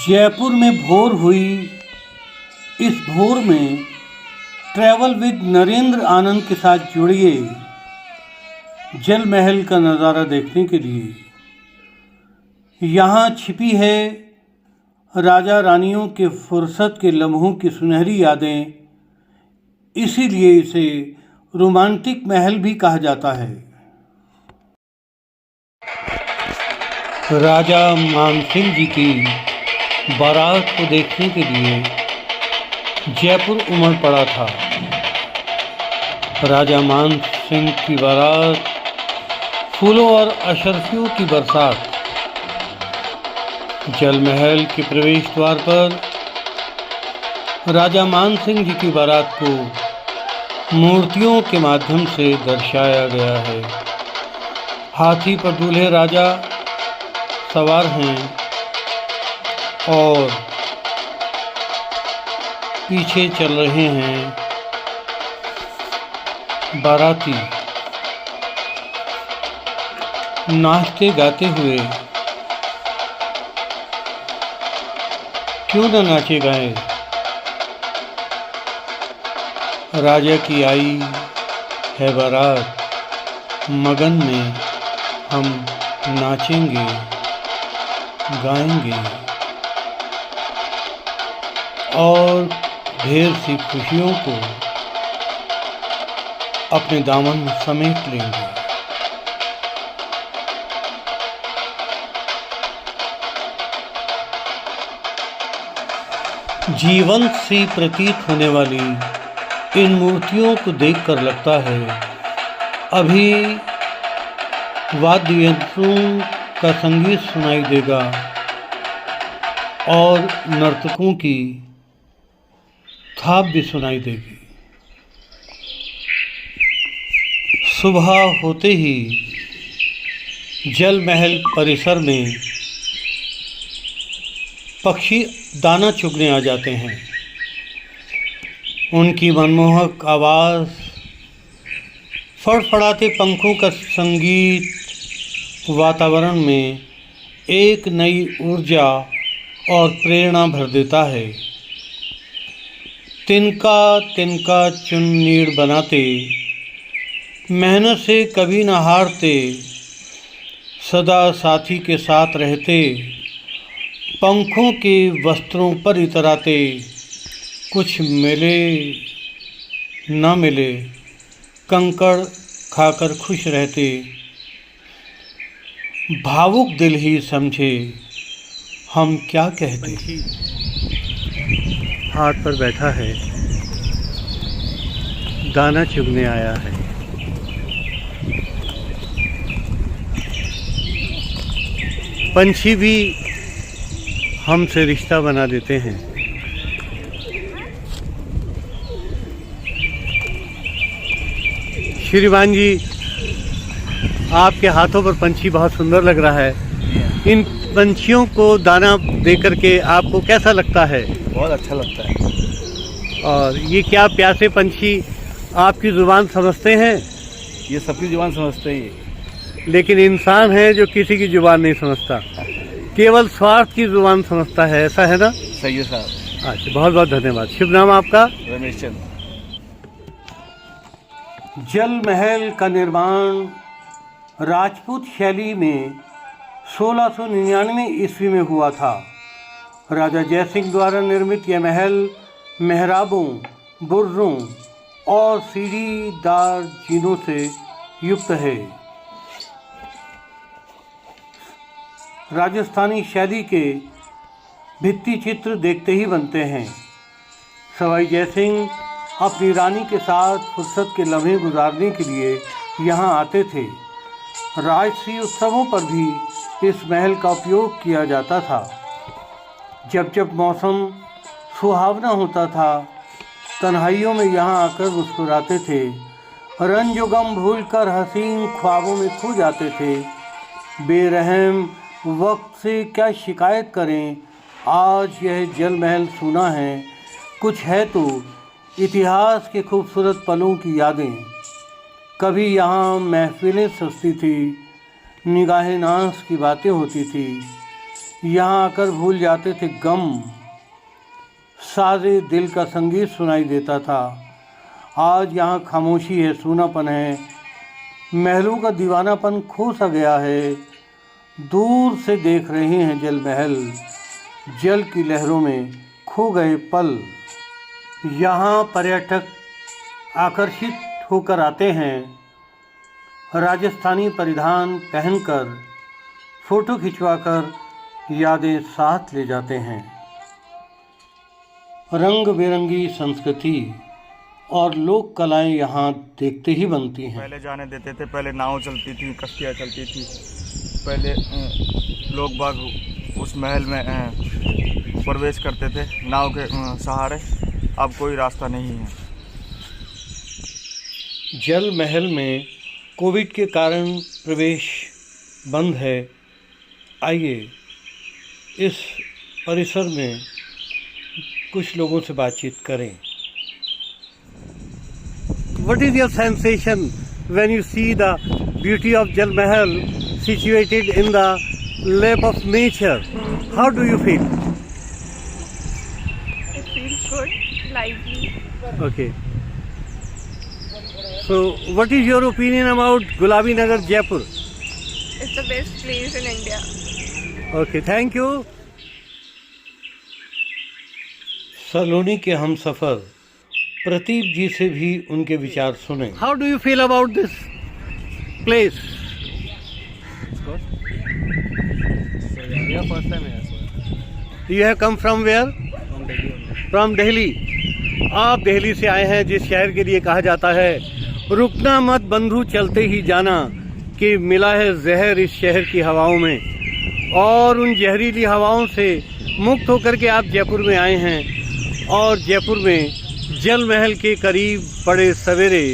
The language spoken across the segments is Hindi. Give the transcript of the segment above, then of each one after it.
जयपुर में भोर हुई। इस भोर में ट्रैवल विद नरेंद्र आनंद के साथ जुड़िए जल महल का नज़ारा देखने के लिए। यहाँ छिपी है राजा रानियों के फुर्सत के लम्हों की सुनहरी यादें, इसीलिए इसे रोमांटिक महल भी कहा जाता है। राजा मानसिंह जी की बारात को देखने के लिए जयपुर उमड़ पड़ा था। राजा मानसिंह की बारात, फूलों और अशर्फियों की बरसात। जल महल के प्रवेश द्वार पर राजा मानसिंह जी की बारात को मूर्तियों के माध्यम से दर्शाया गया है। हाथी पर दूल्हे राजा सवार हैं और पीछे चल रहे हैं बाराती, नाचते गाते हुए। क्यों न नाचे गाए, राजा की आई है बारात, मगन में हम नाचेंगे गाएंगे और ढेर सी खुशियों को अपने दामन में समेट लेंगे। जीवंत सी प्रतीत होने वाली इन मूर्तियों को देखकर लगता है अभी वाद्य यंत्रों का संगीत सुनाई देगा और नर्तकों की थाप भी सुनाई देगी। सुबह होते ही जल महल परिसर में पक्षी दाना चुगने आ जाते हैं। उनकी मनमोहक आवाज़, फड़फड़ाते पंखों का संगीत वातावरण में एक नई ऊर्जा और प्रेरणा भर देता है। तिनका तिनका चुन नीड़ बनाते, मेहनत से कभी न हारते, सदा साथी के साथ रहते, पंखों के वस्त्रों पर इतराते, कुछ मिले न मिले कंकड़ खाकर खुश रहते। भावुक दिल ही समझे हम क्या कहते। हाथ पर बैठा है, दाना चुगने आया है। पंछी भी हमसे रिश्ता बना देते हैं। श्रीमान जी, आपके हाथों पर पंछी बहुत सुंदर लग रहा है। इन पंछियों को दाना दे करके आपको कैसा लगता है? बहुत अच्छा लगता है। और ये क्या प्यासे पंछी आपकी ज़ुबान समझते हैं? ये सबकी ज़ुबान समझते ही, लेकिन इंसान है जो किसी की ज़ुबान नहीं समझता, केवल स्वार्थ की ज़ुबान समझता है, ऐसा है ना? सही है साहब। अच्छा, बहुत बहुत धन्यवाद। शुभ नाम आपका? रमेश चंद। जल महल का निर्माण राजपूत शैली में 1699 ईस्वी में हुआ था। राजा जयसिंह द्वारा निर्मित यह महल मेहराबों, बुर्जों और सीढ़ीदार जीनों से युक्त है। राजस्थानी शैली के भित्ति चित्र देखते ही बनते हैं। सवाई जयसिंह अपनी रानी के साथ फुर्सत के लम्हे गुजारने के लिए यहाँ आते थे। राजसी उत्सवों पर भी इस महल का उपयोग किया जाता था। जब जब मौसम सुहावना होता था, तन्हाइयों में यहाँ आकर मुस्कुराते थे, रंज गम भूलकर हसीन ख्वाबों में खो जाते थे। बेरहम वक्त से क्या शिकायत करें, आज यह जल महल सूना है। कुछ है तो इतिहास के खूबसूरत पलों की यादें। कभी यहाँ महफिलें सजती थी, निगाहे नाज की बातें होती थी। यहाँ आकर भूल जाते थे गम, सारे दिल का संगीत सुनाई देता था। आज यहाँ खामोशी है, सूनापन है, महलों का दीवानापन खो सा गया है। दूर से देख रहे हैं जल महल, जल की लहरों में खो गए पल। यहाँ पर्यटक आकर्षित होकर आते हैं, राजस्थानी परिधान पहनकर, फोटो खिंचवाकर यादें साथ ले जाते हैं। रंग बिरंगी संस्कृति और लोक कलाएं यहाँ देखते ही बनती हैं। पहले जाने देते थे, पहले नाव चलती थी, कश्तियाँ चलती थी, पहले लोग बाग उस महल में प्रवेश करते थे नाव के सहारे। अब कोई रास्ता नहीं है। जल महल में कोविड के कारण प्रवेश बंद है। आइए इस परिसर में कुछ लोगों से बातचीत करें। What is your sensation when you see the beauty of Jal Mahal situated in the lap of nature? How do you feel? It feels good, lively. Okay. So, what is your opinion about Gulabi Nagar, Jaipur? It's the best place in India. Okay, thank you. सलोनी के हम सफ़र प्रतीप जी से भी उनके विचार सुने। How do you feel about this place? You have come from where? From Delhi. आप दिल्ली से आए हैं, जिस शहर के लिए कहा जाता है रुकना मत बंधु चलते ही जाना, कि मिला है जहर इस शहर की हवाओं में। और उन जहरीली हवाओं से मुक्त होकर के आप जयपुर में आए हैं और जयपुर में जल महल के करीब बड़े सवेरे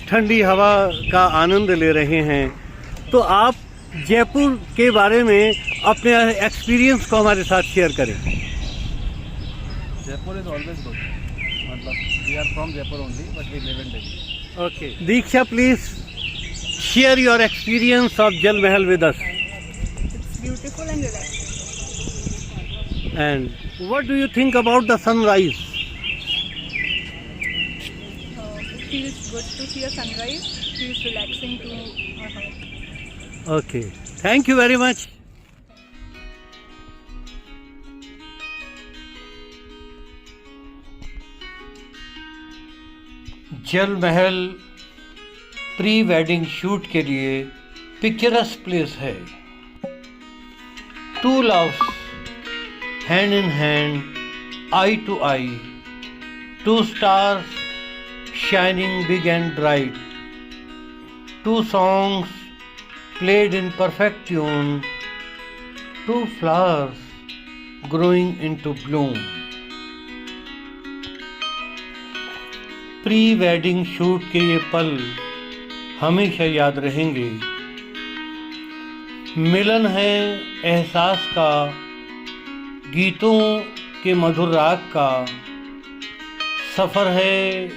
ठंडी हवा का आनंद ले रहे हैं। तो आप जयपुर के बारे में अपने एक्सपीरियंस को हमारे साथ शेयर करें। जयपुर इज ऑलवेज गुड, मतलब we are from Jaipur only but we live in Delhi. Okay, Diksha please share your experience of Jal Mahal with us. It's beautiful and relaxing. And what do you think about the sunrise? It feels good to see a sunrise. It feels relaxing to our heart. Okay, thank you very much. जल महल प्री वेडिंग शूट के लिए पिक्चरस प्लेस है। Two loves hand in hand, eye to eye, two stars shining big and bright, two songs played in perfect tune, two flowers growing into bloom. Pre wedding shoot के ये पल हमेशा याद रहेंगे। मिलन है एहसास का, गीतों के मधुर राग का, सफ़र है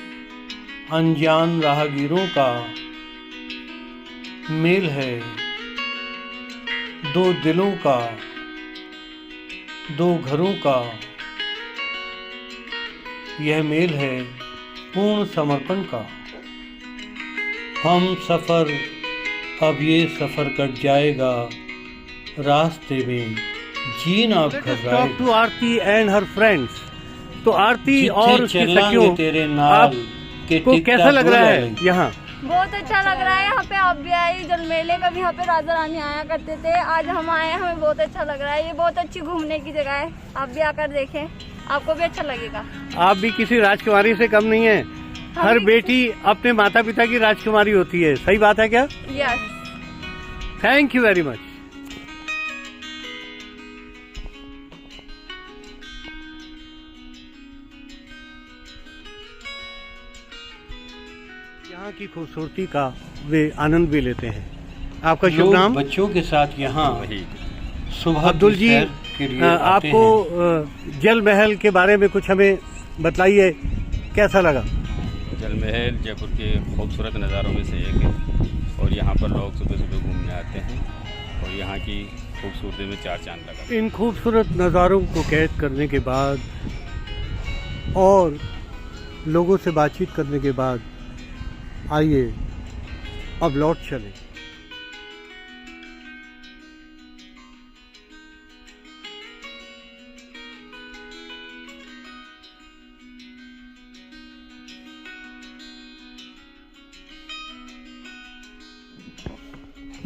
अनजान राहगीरों का, मेल है दो दिलों का, दो घरों का, यह मेल है पूर्ण समर्पण का। हम सफ़र अब ये सफ़र कट जाएगा, रास्ते में जीना अब talk to Aarti and her friends. तो आरती और उसकी सखियों, तेरे नाल को कैसा लग रहा है यहाँ? बहुत अच्छा लग रहा है। यहाँ पे आप भी आए, जल मेले में भी यहाँ पे राजा रानी आया करते थे, आज हम आए हैं, हमें बहुत अच्छा लग रहा है। ये बहुत अच्छी घूमने की जगह है, आप भी आकर देखें, आपको भी अच्छा लगेगा। आप भी किसी राजकुमारी से कम नहीं है। हर बेटी अपने माता पिता की राजकुमारी होती है, सही बात है क्या? Yes. Thank you very much. यहाँ की खूबसूरती का वे आनंद भी लेते हैं। आपका शुभ नाम? बच्चों के साथ यहाँ सुबह अब्दुल जी, आपको जल महल के बारे में कुछ हमें बताइए, कैसा लगा? जल महल जयपुर के खूबसूरत नज़ारों में से एक है और यहाँ पर लोग सुबह सुबह घूमने आते हैं और यहाँ की खूबसूरती में चार चांद लगा। इन खूबसूरत नज़ारों को कैद करने के बाद और लोगों से बातचीत करने के बाद आइए अब लौट चलें।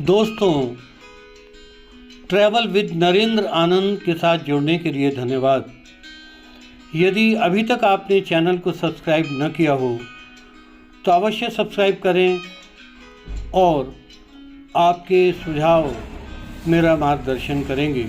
दोस्तों, ट्रैवल विद नरेंद्र आनंद के साथ जुड़ने के लिए धन्यवाद। यदि अभी तक आपने चैनल को सब्सक्राइब न किया हो तो अवश्य सब्सक्राइब करें और आपके सुझाव मेरा मार्गदर्शन करेंगे।